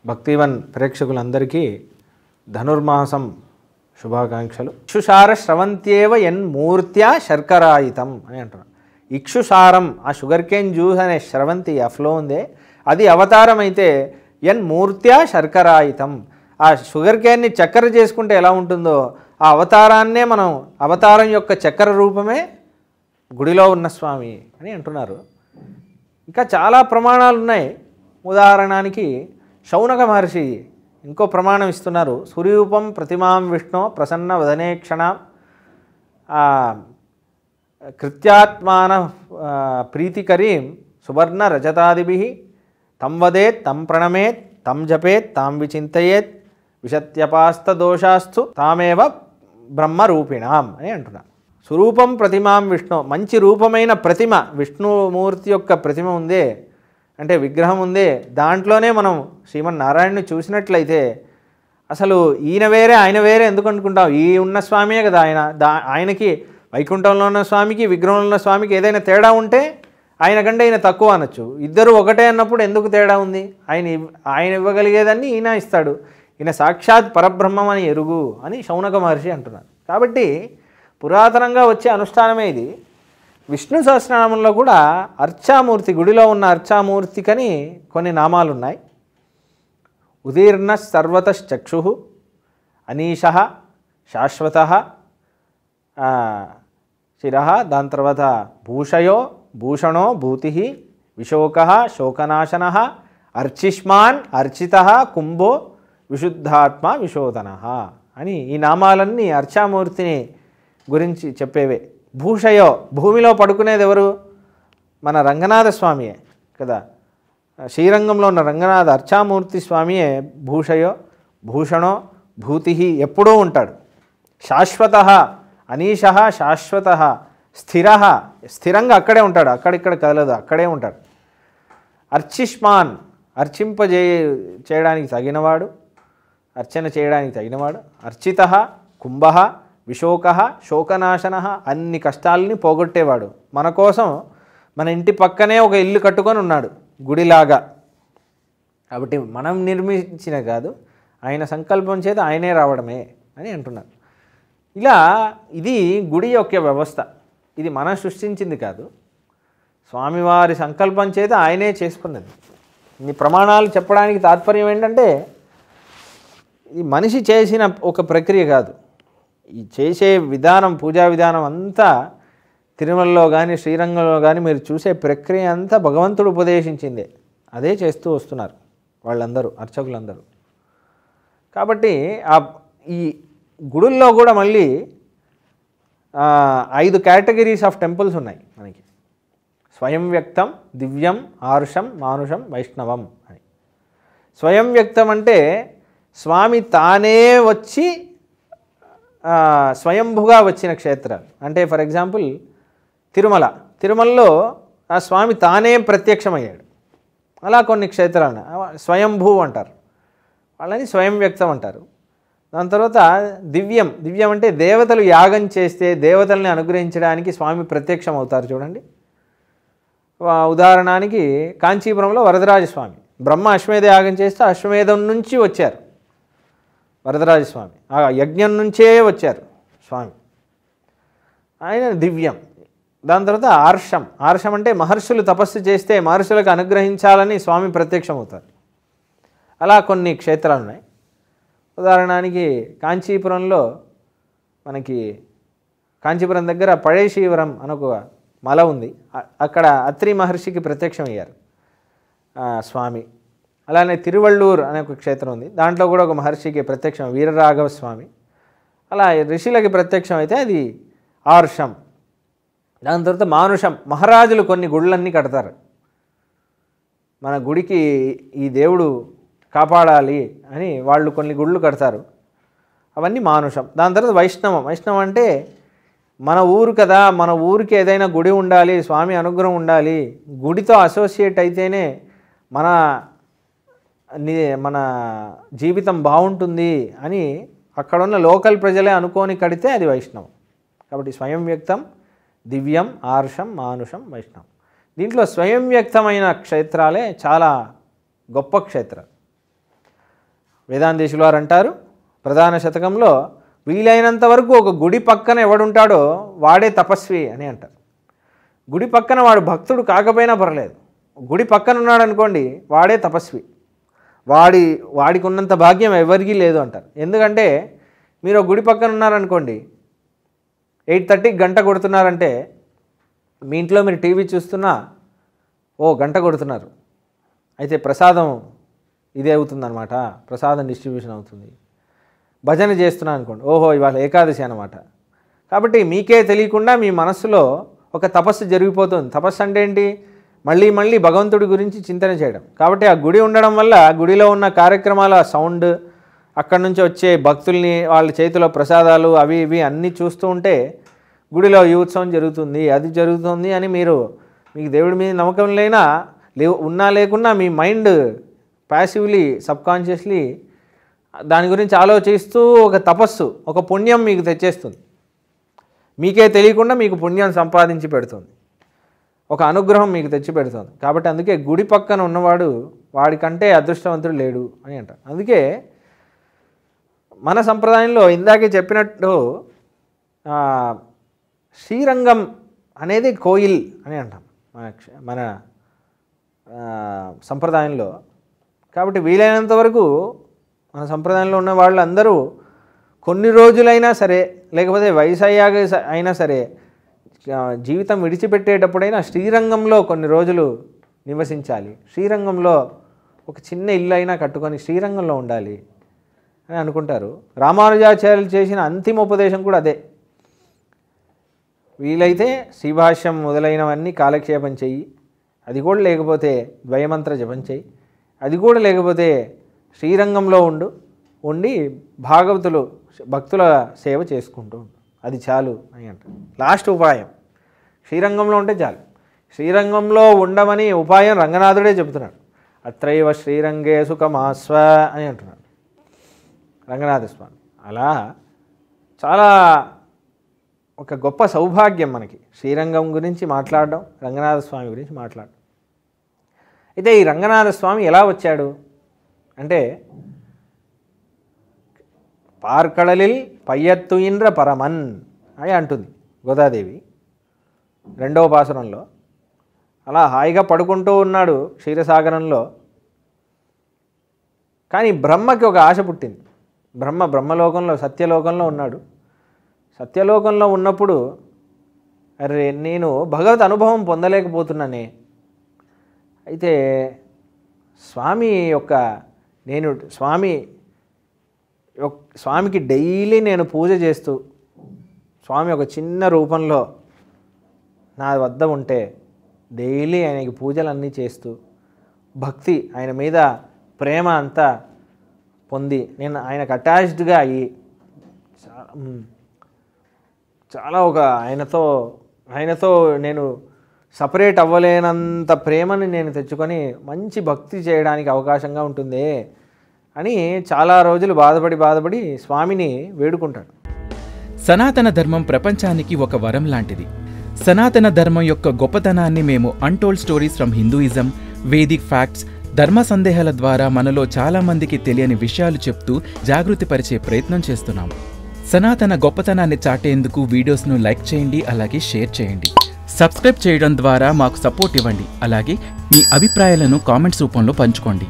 భక్తివన్ ప్రేక్షకులందరికీ ధనుర్మాసం శుభాకాంక్షలు. ఇక్షుసార స్రవంత్యేవ యన్మూర్త్యా శర్కరాయితం అని అంటున్నాను. ఇక్షుసారం ఆ షుగర్ కేన్ జ్యూస్ అనే స్రవంతి ఆ ఫ్లో ఉందే అది అవతారం అయితే యన్మూర్త్యా శర్కరాయితం. ఆ షుగర్ కేన్ని చక్కెర చేసుకుంటే ఎలా ఉంటుందో ఆ అవతారాన్నే మనం అవతారం యొక్క చక్కెర రూపమే గుడిలో ఉన్న స్వామి అని అంటున్నారు. ఇంకా చాలా ప్రమాణాలు ఉన్నాయి. ఉదాహరణకి శౌనక మహర్షి ఇంకో ప్రమాణం ఇస్తున్నారు. సురూపం ప్రతిమాం విష్ణు ప్రసన్న వదనేక్షణ కృత్యాత్మాన ప్రీతికరీం సువర్ణ రజతాదిభి తం వదేత్ తం ప్రణమేత్ తం జపేత్ తాం విచింతయేత్ విశత్యపాస్త దోషాస్తు తామేవ బ్రహ్మరూపిణాం అని అంటున్నారు. స్వరూపం ప్రతిమాం విష్ణు, మంచి రూపమైన ప్రతిమ విష్ణుమూర్తి యొక్క ప్రతిమ ఉందే అంటే విగ్రహం ఉందే, దాంట్లోనే మనం శ్రీమన్నారాయణని చూసినట్లయితే అసలు ఈయన వేరే ఆయన వేరే ఎందుకు అనుకుంటాం? ఈ ఉన్న స్వామియే కదా ఆయన. ఆయనకి వైకుంఠంలో ఉన్న స్వామికి విగ్రహంలో ఉన్న స్వామికి ఏదైనా తేడా ఉంటే ఆయన కంటే ఈయన తక్కువ అనొచ్చు. ఇద్దరు ఒకటే అన్నప్పుడు ఎందుకు తేడా ఉంది? ఆయన ఇవ్వగలిగేదాన్ని ఈయన ఇస్తాడు. ఈయన సాక్షాత్ పరబ్రహ్మం అని ఎరుగు అని శౌనక మహర్షి అంటున్నారు. కాబట్టి పురాతనంగా వచ్చే అనుష్ఠానమే ఇది. విష్ణు సహస్రనామంలో కూడా అర్చామూర్తి, గుడిలో ఉన్న అర్చామూర్తికని కొన్ని నామాలు ఉన్నాయి. ఉదీర్ణ సర్వతశ్చక్షు, అనీశ, శాశ్వత, శిర, దాని తర్వాత భూషయో, భూషణో, భూతి, విశోక, శోకనాశన, అర్చిష్మాన్, అర్చిత, కుంభో, విశుద్ధాత్మ, విశోధన అని ఈ నామాలన్నీ అర్చామూర్తిని గురించి చెప్పేవే. భూషయో, భూమిలో పడుకునేది ఎవరు? మన రంగనాథ స్వామియే కదా. శ్రీరంగంలో ఉన్న రంగనాథ అర్చామూర్తి స్వామియే భూషయో, భూషణో, భూతి, ఎప్పుడూ ఉంటాడు. శాశ్వత, అనీశ, శాశ్వత, స్థిర, స్థిరంగా అక్కడే ఉంటాడు, అక్కడిక్కడ కదలదు, అక్కడే ఉంటాడు. అర్చిష్మాన్, చేయడానికి తగినవాడు, అర్చన చేయడానికి తగినవాడు. అర్చిత, కుంభ, విశోక, శోకనాశన, అన్ని కష్టాలని పోగొట్టేవాడు. మన కోసం మన ఇంటి పక్కనే ఒక ఇల్లు కట్టుకొని ఉన్నాడు గుడిలాగా. కాబట్టి మనం నిర్మించిన కాదు, ఆయన సంకల్పం చేత ఆయనే రావడమే అని అంటున్నారు. ఇలా ఇది గుడి యొక్క వ్యవస్థ. ఇది మనం సృష్టించింది కాదు, స్వామివారి సంకల్పం చేత ఆయనే చేసుకున్నది. ఇన్ని ప్రమాణాలు చెప్పడానికి తాత్పర్యం ఏంటంటే ఇది మనిషి చేసిన ఒక ప్రక్రియ కాదు. ఈ చేసే విధానం, పూజా విధానం అంతా తిరుమలలో కానీ శ్రీరంగంలో కానీ మీరు చూసే ప్రక్రియ అంతా భగవంతుడు ఉపదేశించిందే, అదే చేస్తూ వస్తున్నారు వాళ్ళందరూ, అర్చకులందరూ. కాబట్టి ఈ గుడుల్లో కూడా మళ్ళీ 5 కేటగిరీస్ ఆఫ్ టెంపుల్స్ ఉన్నాయి మనకి. స్వయం వ్యక్తం, దివ్యం, ఆరుషం, మానుషం, వైష్ణవం అని. స్వయం వ్యక్తం అంటే స్వామి తానే వచ్చి స్వయంభుగా వచ్చిన క్షేత్రాలు. అంటే ఫర్ ఎగ్జాంపుల్ తిరుమలలో ఆ స్వామి తానే ప్రత్యక్షమయ్యాడు. అలా కొన్ని క్షేత్రాలను స్వయంభూ అంటారు, వాళ్ళని స్వయం వ్యక్తం అంటారు. దాని తర్వాత దివ్యం అంటే దేవతలు యాగం చేస్తే దేవతల్ని అనుగ్రహించడానికి స్వామి ప్రత్యక్షం అవుతారు చూడండి. ఉదాహరణకి కాంచీపురంలో వరదరాజస్వామి బ్రహ్మ అశ్వమేధ యాగం చేస్తే అశ్వమేధం నుంచి వచ్చారు వరదరాజస్వామి, ఆ యజ్ఞం నుంచే వచ్చారు స్వామి, ఆయన దివ్యం. దాని తర్వాత ఆర్షం అంటే మహర్షులు తపస్సు చేస్తే మహర్షులకు అనుగ్రహించాలని స్వామి ప్రత్యక్షం అవుతారు. అలా కొన్ని క్షేత్రాలు ఉన్నాయి. ఉదాహరణకి కాంచీపురంలో మనకి కాంచీపురం దగ్గర పഴేశీవరం అనొక మల ఉంది, అక్కడ అత్రి మహర్షికి ప్రత్యక్షమయ్యారు స్వామి. అలానే తిరువళ్ళూరు అనే ఒక క్షేత్రం ఉంది, దాంట్లో కూడా ఒక మహర్షికి ప్రత్యక్షం వీరరాఘవ స్వామి. అలా ఋషులకి ప్రత్యక్షం అయితే అది ఆర్షం. దాని తర్వాత మానుషం, మహారాజులు కొన్ని గుళ్ళన్నీ కడతారు, మన గుడికి ఈ దేవుడు కాపాడాలి అని వాళ్ళు కొన్ని గుళ్ళు కడతారు, అవన్నీ మానుషం. దాని తర్వాత వైష్ణవం అంటే మన ఊరు కదా, మన ఊరికి ఏదైనా గుడి ఉండాలి, స్వామి అనుగ్రహం ఉండాలి, గుడితో అసోసియేట్ అయితేనే మన జీవితం బాగుంటుంది అని అక్కడున్న లోకల్ ప్రజలే అనుకోని కడితే అది వైష్ణవం. కాబట్టి స్వయం వ్యక్తం, దివ్యం, ఆర్షం, మానుషం, వైష్ణవం. దీంట్లో స్వయం వ్యక్తమైన క్షేత్రాలే చాలా గొప్ప క్షేత్రాలు. వేదాంతేశులు వారు అంటారు ప్రధాన శతకంలో, వీలైనంత వరకు ఒక గుడి పక్కన ఎవడుంటాడో వాడే తపస్వి అని అంటారు. గుడి పక్కన వాడు భక్తుడు కాకపోయినా పర్లేదు, గుడి పక్కన ఉన్నాడు అనుకోండి వాడే తపస్వి. వాడికి ఉన్నంత భాగ్యం ఎవరికీ లేదు అంటారు. ఎందుకంటే మీరు గుడి పక్కన ఉన్నారనుకోండి, 8:30కి గంట కొడుతున్నారంటే మీ ఇంట్లో మీరు టీవీ చూస్తున్నా గంట కొడుతున్నారు, అయితే ప్రసాదం ఇదే అవుతుందన్నమాట, ప్రసాదం డిస్ట్రిబ్యూషన్ అవుతుంది. భజన చేస్తున్నాను అనుకోండి, ఇవాళ ఏకాదశి అన్నమాట. కాబట్టి మీకే తెలియకుండా మీ మనస్సులో ఒక తపస్సు జరిగిపోతుంది. తపస్సు అంటే ఏంటి? మళ్ళీ భగవంతుడి గురించి చింతన చేయడం. కాబట్టి ఆ గుడి ఉండడం వల్ల గుడిలో ఉన్న కార్యక్రమాల సౌండ్, అక్కడి నుంచి వచ్చే భక్తుల్ని వాళ్ళ చేతిలో ప్రసాదాలు అవి ఇవి అన్నీ చూస్తూ ఉంటే గుడిలో ఈ ఉత్సవం జరుగుతుంది, అది జరుగుతుంది అని మీకు దేవుడి మీద నమ్మకం ఉన్నా లేకున్నా మీ మైండ్ ప్యాసివ్లీ సబ్కాన్షియస్లీ దాని గురించి ఆలోచిస్తూ ఒక తపస్సు, ఒక పుణ్యం మీకు తెచ్చేస్తుంది. మీకే తెలియకుండా మీకు పుణ్యం సంపాదించి పెడుతుంది, ఒక అనుగ్రహం మీకు తెచ్చి పెడుతుంది. కాబట్టి అందుకే గుడి పక్కన ఉన్నవాడు వాడికంటే అదృష్టవంతుడు లేడు అని అంటారు. అందుకే మన సంప్రదాయంలో ఇందాకే చెప్పినట్టు శ్రీరంగం అనేది కోయిల్ అని అంటాం మన సంప్రదాయంలో. కాబట్టి వీలైనంత వరకు మన సంప్రదాయంలో ఉన్న వాళ్ళందరూ కొన్ని రోజులైనా సరే, లేకపోతే వయసు అయ్యాక అయినా సరే, జీవితం విడిచిపెట్టేటప్పుడైనా శ్రీరంగంలో కొన్ని రోజులు నివసించాలి, శ్రీరంగంలో ఒక చిన్న ఇల్లు అయినా కట్టుకొని శ్రీరంగంలో ఉండాలి అని అనుకుంటారు. రామానుజాచార్యులు చేసిన అంతిమ ఉపదేశం కూడా అదే. వీలైతే శ్రీభాష్యం మొదలైనవన్నీ కాలక్షేపం చెయ్యి, అది కూడా లేకపోతే ద్వయమంత్ర జపం చెయ్యి, అది కూడా లేకపోతే శ్రీరంగంలో ఉండి భక్తుల సేవ చేసుకుంటూ అది చాలు అని అంటారు. లాస్ట్ ఉపాయం శ్రీరంగంలో ఉంటే చాలు. శ్రీరంగంలో ఉండమని ఉపాయం రంగనాథుడే చెబుతున్నాడు. అత్రైవ శ్రీరంగే సుఖమాస్వ అని అంటున్నాడు రంగనాథ స్వామి. అలా చాలా ఒక గొప్ప సౌభాగ్యం మనకి శ్రీరంగం గురించి మాట్లాడడం, రంగనాథ స్వామి గురించి మాట్లాడడం. అయితే ఈ రంగనాథ స్వామి ఎలా వచ్చాడు అంటే, పార్కడలిల్ పయ్యత్తుయిండ్ర పరమన్ అని అంటుంది గోదాదేవి 2వ పాసురంలో. అలా హాయిగా పడుకుంటూ ఉన్నాడు క్షీరసాగరంలో. కానీ బ్రహ్మకి ఒక ఆశ పుట్టింది. బ్రహ్మలోకంలో సత్యలోకంలో ఉన్నాడు. సత్యలోకంలో ఉన్నప్పుడు అరే నేను భగవత్ అనుభవం పొందలేకపోతున్నానే, అయితే స్వామికి డైలీ నేను పూజ చేస్తూ, స్వామి ఒక చిన్న రూపంలో నా వద్ద ఉంటే డైలీ ఆయనకి పూజలన్నీ చేస్తూ భక్తి, ఆయన మీద ప్రేమ అంతా పొంది నేను ఆయనకు అటాచ్డ్గా అయ్యి చాలా ఒక ఆయనతో నేను సపరేట్ అవ్వలేనంత ప్రేమని నేను తెచ్చుకొని మంచి భక్తి చేయడానికి అవకాశంగా ఉంటుంది అని చాలా రోజులు బాధపడి స్వామిని వేడుకుంటాడు. సనాతన ధర్మం ప్రపంచానికి ఒక వరం లాంటిది. సనాతన ధర్మం యొక్క గొప్పతనాన్ని మేము untold stories from Hinduism, Vedic facts, ధర్మ సందేహాల ద్వారా మనలో చాలా మందికి తెలియని విషయాలు చెప్తూ జాగృతిపరిచే ప్రయత్నం చేస్తున్నాము. సనాతన గొప్పతనాన్ని చాటేందుకు వీడియోస్ను లైక్ చేయండి, అలాగే షేర్ చేయండి. సబ్స్క్రైబ్ చేయడం ద్వారా మాకు సపోర్ట్ ఇవ్వండి. అలాగే మీ అభిప్రాయాలను కామెంట్స్ రూపంలో పంచుకోండి.